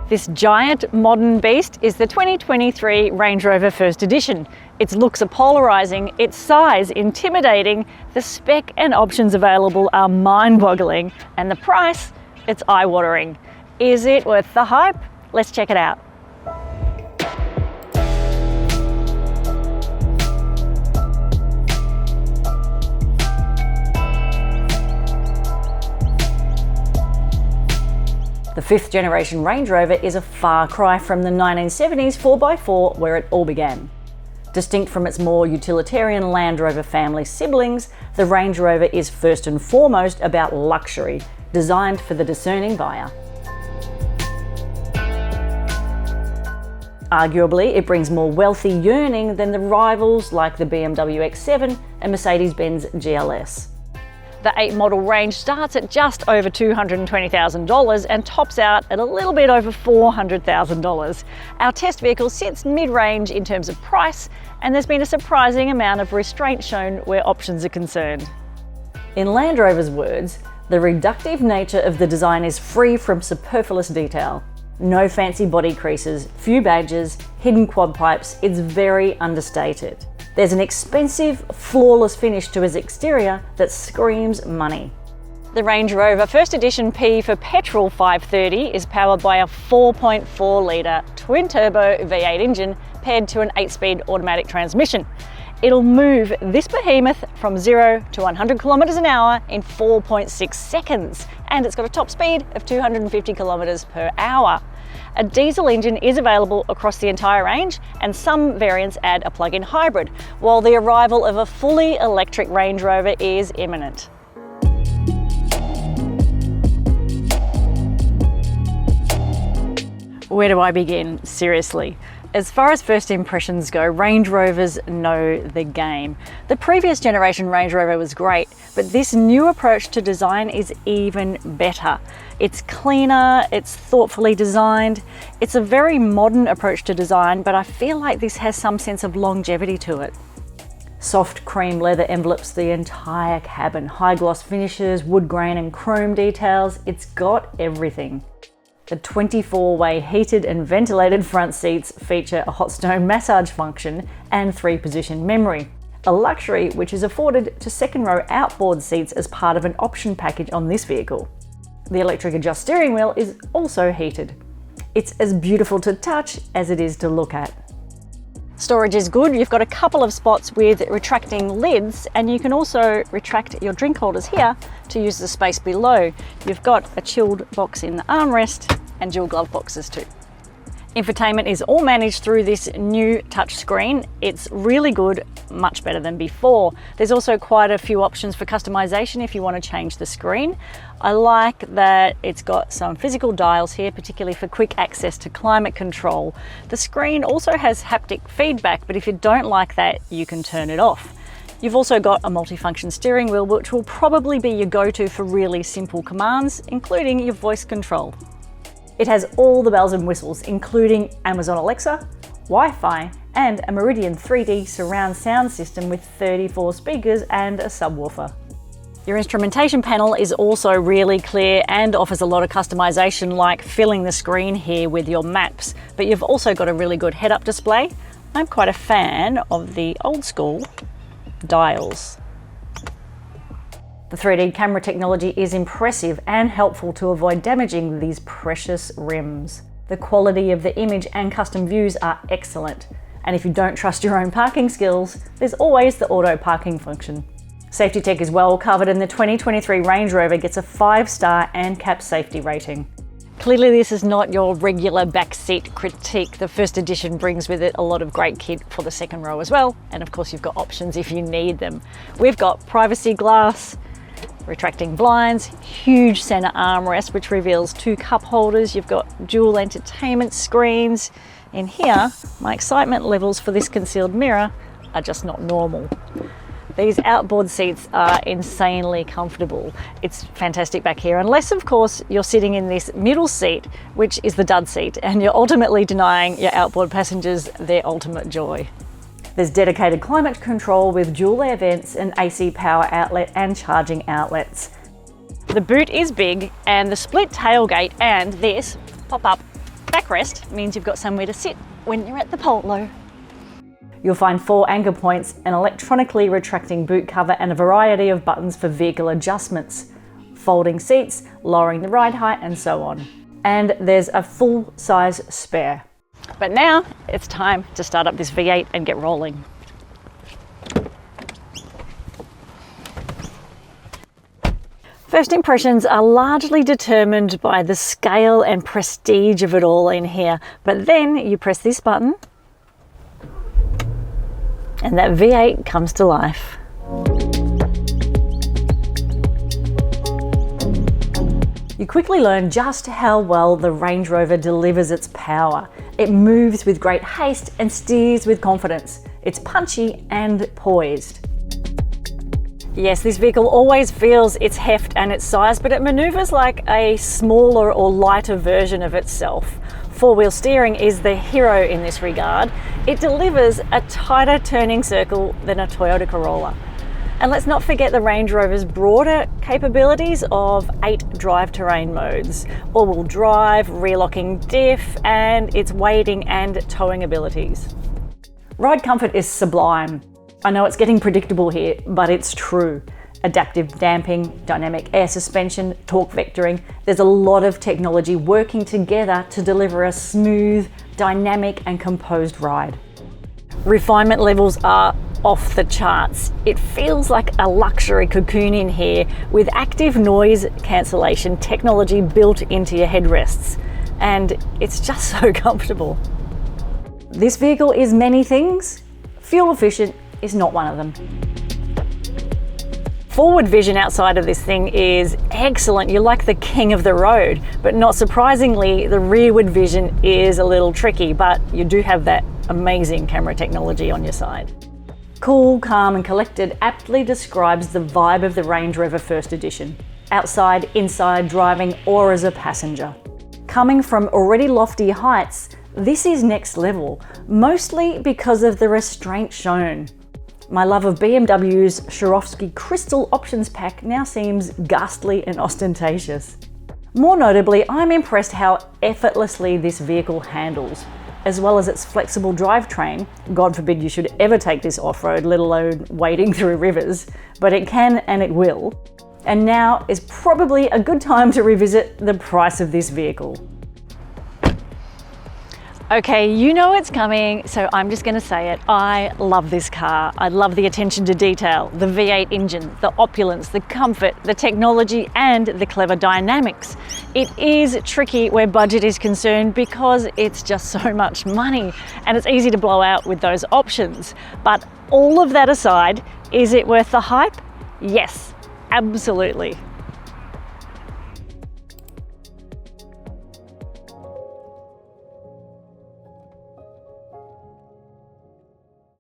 This giant modern beast is the 2023 Range Rover First Edition. Its looks are polarising, its size intimidating, the spec and options available are mind-boggling, and the price, it's eye-watering. Is it worth the hype? Let's check it out. The fifth generation Range Rover is a far cry from the 1970s 4x4 where it all began. Distinct from its more utilitarian Land Rover family siblings, the Range Rover is first and foremost about luxury, designed for the discerning buyer. Arguably, it brings more wealthy yearning than the rivals like the BMW X7 and Mercedes-Benz GLS. The 8 model range starts at just over $220,000 and tops out at a little bit over $400,000. Our test vehicle sits mid-range in terms of price, and there's been a surprising amount of restraint shown where options are concerned. In Land Rover's words, the reductive nature of the design is free from superfluous detail. No fancy body creases, few badges, hidden quad pipes, it's very understated. There's an expensive, flawless finish to its exterior that screams money. The Range Rover First Edition P for petrol 530 is powered by a 4.4 litre twin-turbo V8 engine paired to an 8-speed automatic transmission. It'll move this behemoth from 0 to 100 kilometres an hour in 4.6 seconds, and it's got a top speed of 250 kilometres per hour. A diesel engine is available across the entire range, and some variants add a plug-in hybrid, while the arrival of a fully electric Range Rover is imminent. Where do I begin? Seriously. As far as first impressions go, Range Rovers know the game. The previous generation Range Rover was great, but this new approach to design is even better. It's cleaner, it's thoughtfully designed. It's a very modern approach to design, but I feel like this has some sense of longevity to it. Soft cream leather envelopes the entire cabin, high gloss finishes, wood grain and chrome details. It's got everything. The 24-way heated and ventilated front seats feature a hot stone massage function and 3-position memory, a luxury which is afforded to second-row outboard seats as part of an option package on this vehicle. The electric adjust steering wheel is also heated. It's as beautiful to touch as it is to look at. Storage is good. You've got a couple of spots with retracting lids, and you can also retract your drink holders here to use the space below. You've got a chilled box in the armrest and dual glove boxes too. Infotainment is all managed through this new touch screen. It's really good, much better than before. There's also quite a few options for customization if you want to change the screen. I like that it's got some physical dials here, particularly for quick access to climate control. The screen also has haptic feedback, but if you don't like that, you can turn it off. You've also got a multifunction steering wheel, which will probably be your go-to for really simple commands, including your voice control. It has all the bells and whistles, including Amazon Alexa, Wi-Fi, and a Meridian 3D surround sound system with 34 speakers and a subwoofer. Your instrumentation panel is also really clear and offers a lot of customization, like filling the screen here with your maps, but you've also got a really good head-up display. I'm quite a fan of the old school dials. The 3D camera technology is impressive and helpful to avoid damaging these precious rims. The quality of the image and custom views are excellent. And if you don't trust your own parking skills, there's always the auto parking function. Safety tech is well covered, and the 2023 Range Rover gets a 5-star ANCAP safety rating. Clearly this is not your regular backseat critique. The First Edition brings with it a lot of great kit for the second row as well. And of course you've got options if you need them. We've got privacy glass, retracting blinds, huge center armrest which reveals 2 cup holders. You've got dual entertainment screens. In here, my excitement levels for this concealed mirror are just not normal. These outboard seats are insanely comfortable. It's fantastic back here, unless of course you're sitting in this middle seat, which is the dud seat, and you're ultimately denying your outboard passengers their ultimate joy. There's dedicated climate control with dual air vents, an AC power outlet and charging outlets. The boot is big, and the split tailgate and this pop-up Backrest means you've got somewhere to sit when you're at the polo. You'll find 4 anchor points, an electronically retracting boot cover and a variety of buttons for vehicle adjustments, folding seats, lowering the ride height and so on. And there's a full-size spare. But now it's time to start up this V8 and get rolling. First impressions are largely determined by the scale and prestige of it all in here, but then you press this button and that V8 comes to life. You quickly learn just how well the Range Rover delivers its power. It moves with great haste and steers with confidence. It's punchy and poised. Yes, this vehicle always feels its heft and its size, but it maneuvers like a smaller or lighter version of itself. Four-wheel steering is the hero in this regard. It delivers a tighter turning circle than a Toyota Corolla. And let's not forget the Range Rover's broader capabilities of 8 drive terrain modes, all-wheel drive, rear-locking diff, and its wading and towing abilities. Ride comfort is sublime. I know it's getting predictable here, but it's true. Adaptive damping, dynamic air suspension, torque vectoring. There's a lot of technology working together to deliver a smooth, dynamic and composed ride. Refinement levels are off the charts. It feels like a luxury cocoon in here with active noise cancellation technology built into your headrests. And it's just so comfortable. This vehicle is many things. Fuel efficient is not one of them. Forward vision outside of this thing is excellent. You're like the king of the road, but not surprisingly, the rearward vision is a little tricky, but you do have that amazing camera technology on your side. Cool, calm and collected aptly describes the vibe of the Range Rover First Edition. Outside, inside, driving or as a passenger. Coming from already lofty heights, this is next level, mostly because of the restraint shown. My love of BMW's Swarovski Crystal Options Pack now seems ghastly and ostentatious. More notably, I'm impressed how effortlessly this vehicle handles, as well as its flexible drivetrain. God forbid you should ever take this off-road, let alone wading through rivers, but it can and it will. And now is probably a good time to revisit the price of this vehicle. Okay, you know it's coming, so I'm just going to say it. I love this car. I love the attention to detail, the V8 engine, the opulence, the comfort, the technology, and the clever dynamics. It is tricky where budget is concerned because it's just so much money, and it's easy to blow out with those options. But all of that aside, is it worth the hype? Yes, absolutely.